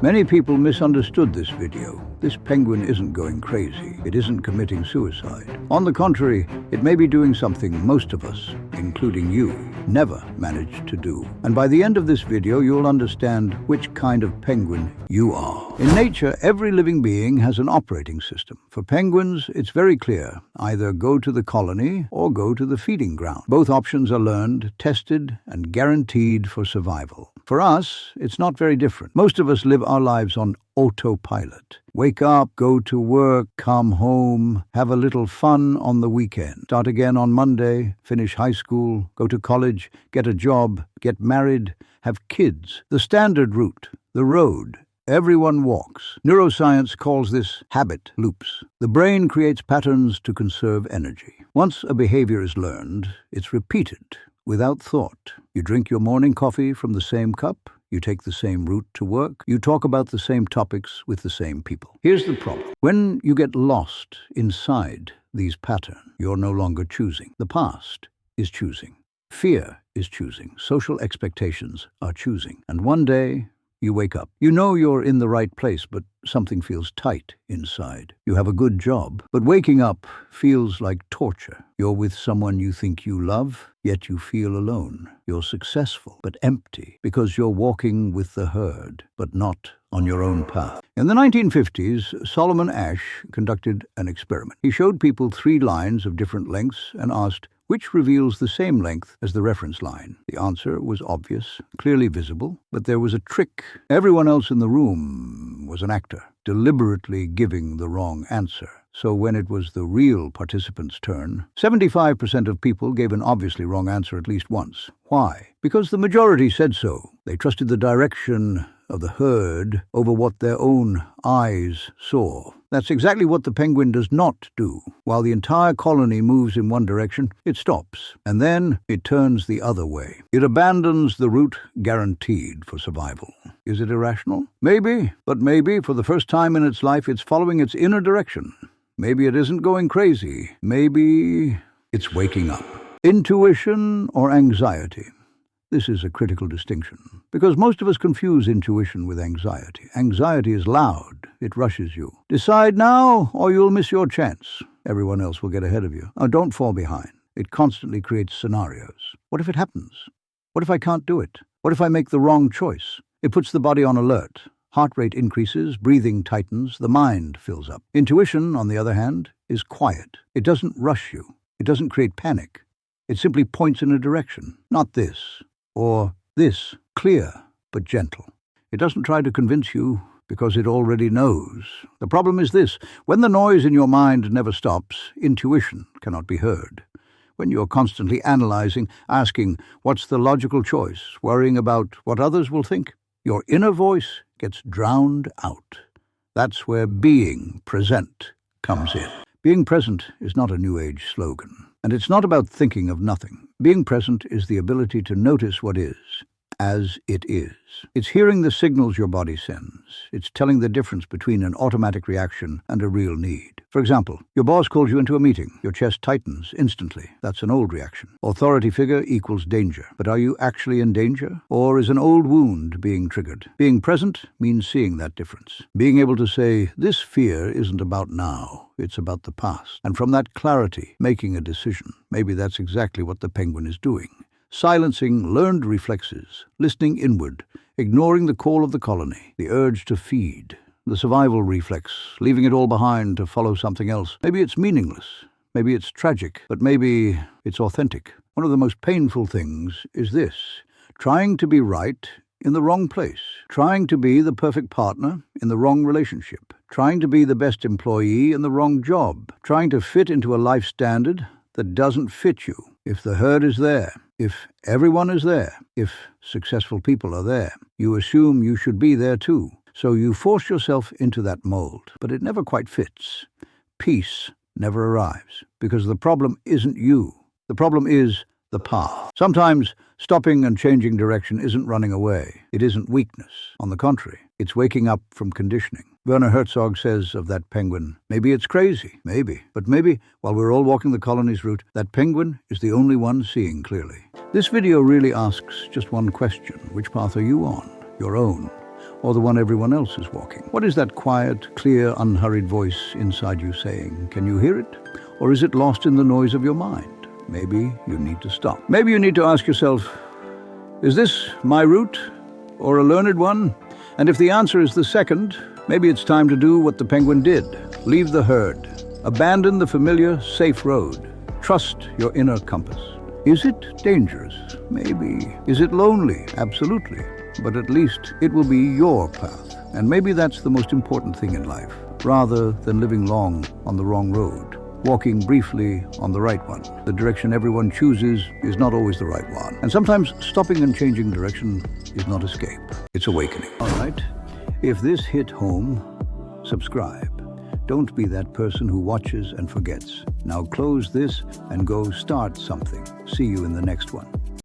Many people misunderstood this video. This penguin isn't going crazy. It isn't committing suicide. On the contrary, it may be doing something most of us, including you, never managed to do. And by the end of this video, you'll understand which kind of penguin you are. In nature, every living being has an operating system. For penguins, it's very clear. Either go to the colony or go to the feeding ground. Both options are learned, tested, and guaranteed for survival. For us, it's not very different. Most of us live our lives on autopilot. Wake up, go to work, come home, have a little fun on the weekend. Start again on Monday, finish high school, go to college, get a job, get married, have kids. The standard route, the road. Everyone walks. Neuroscience calls this habit loops. The brain creates patterns to conserve energy. Once a behavior is learned, it's repeated without thought. You drink your morning coffee from the same cup. You take the same route to work. You talk about the same topics with the same people. Here's the problem. When you get lost inside these patterns, you're no longer choosing. The past is choosing. Fear is choosing. Social expectations are choosing. And one day, you wake up. You know you're in the right place, but something feels tight inside. You have a good job, but waking up feels like torture. You're with someone you think you love, yet you feel alone. You're successful, but empty, because you're walking with the herd, but not on your own path. In the 1950s, Solomon Asch conducted an experiment. He showed people 3 lines of different lengths and asked, which reveals the same length as the reference line? The answer was obvious, clearly visible, but there was a trick. Everyone else in the room was an actor, deliberately giving the wrong answer. So when it was the real participants' turn, 75% of people gave an obviously wrong answer at least once. Why? Because the majority said so. They trusted the direction of the herd over what their own eyes saw. That's exactly what the penguin does not do. While the entire colony moves in one direction, it stops, and then it turns the other way. It abandons the route guaranteed for survival. Is it irrational? Maybe, but maybe for the first time in its life, it's following its inner direction. Maybe it isn't going crazy. Maybe it's waking up. Intuition or anxiety? This is a critical distinction, because most of us confuse intuition with anxiety. Anxiety is loud. It rushes you. Decide now, or you'll miss your chance. Everyone else will get ahead of you. Now, don't fall behind. It constantly creates scenarios. What if it happens? What if I can't do it? What if I make the wrong choice? It puts the body on alert. Heart rate increases, breathing tightens, the mind fills up. Intuition, on the other hand, is quiet. It doesn't rush you. It doesn't create panic. It simply points in a direction. Not this. Or this, clear but gentle. It doesn't try to convince you because it already knows. The problem is this: when the noise in your mind never stops, intuition cannot be heard. When you're constantly analyzing, asking, what's the logical choice, worrying about what others will think, your inner voice gets drowned out. That's where being present comes in. Being present is not a New Age slogan. And it's not about thinking of nothing. Being present is the ability to notice what is, as it is. It's hearing the signals your body sends. It's telling the difference between an automatic reaction and a real need. For example, your boss calls you into a meeting. Your chest tightens instantly. That's an old reaction. Authority figure equals danger. But are you actually in danger? Or is an old wound being triggered? Being present means seeing that difference. Being able to say, this fear isn't about now. It's about the past. And from that clarity, making a decision. Maybe that's exactly what the penguin is doing. Silencing learned reflexes, listening inward, ignoring the call of the colony, the urge to feed, the survival reflex, leaving it all behind to follow something else. Maybe it's meaningless, maybe it's tragic, but maybe it's authentic. One of the most painful things is this: trying to be right in the wrong place, trying to be the perfect partner in the wrong relationship, trying to be the best employee in the wrong job, trying to fit into a life standard that doesn't fit you. If the herd is there, if everyone is there, if successful people are there, you assume you should be there too. So you force yourself into that mold, but it never quite fits. Peace never arrives, because the problem isn't you. The problem is the path. Sometimes stopping and changing direction isn't running away. It isn't weakness. On the contrary, it's waking up from conditioning. Werner Herzog says of that penguin, maybe it's crazy, maybe, but maybe, while we're all walking the colony's route, that penguin is the only one seeing clearly. This video really asks just one question: which path are you on? Your own. or the one everyone else is walking? What is that quiet, clear, unhurried voice inside you saying? Can you hear it? Or is it lost in the noise of your mind? Maybe you need to stop. Maybe you need to ask yourself, is this my route or a learned one? And if the answer is the second, maybe it's time to do what the penguin did. Leave the herd. Abandon the familiar, safe road. Trust your inner compass. Is it dangerous? Maybe. Is it lonely? Absolutely. But at least it will be your path. And maybe that's the most important thing in life, rather than living long on the wrong road. Walking briefly on the right one. The direction everyone chooses is not always the right one. And sometimes stopping and changing direction is not escape. It's awakening. All right. If this hit home, subscribe. Don't be that person who watches and forgets. Now close this and go start something. See you in the next one.